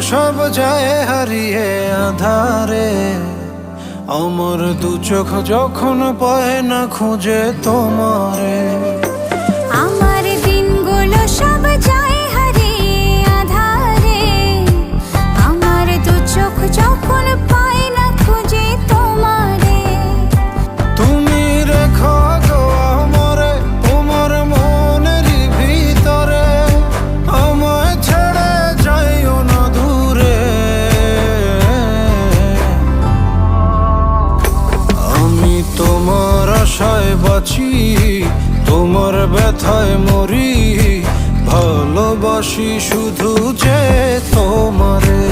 সব যায় হারিয়ে আধারে, আমার দু চোখ যখন পায় না খুঁজে তোমারে। আমার দিনগুলো সব যায় হারিয়ে আধারে, আমার দু চোখ যখন পায় না খুঁজে তোমারে। তুমি রেখো গো আমারে তোমার মনের ভিতরে, আমায় ছেড়ে যাইও না দূরে। আমি তোমার আশায় বাঁচি, তোমার ব্যথায় মরি, ভালোবাসি শুধু যে তোমারে।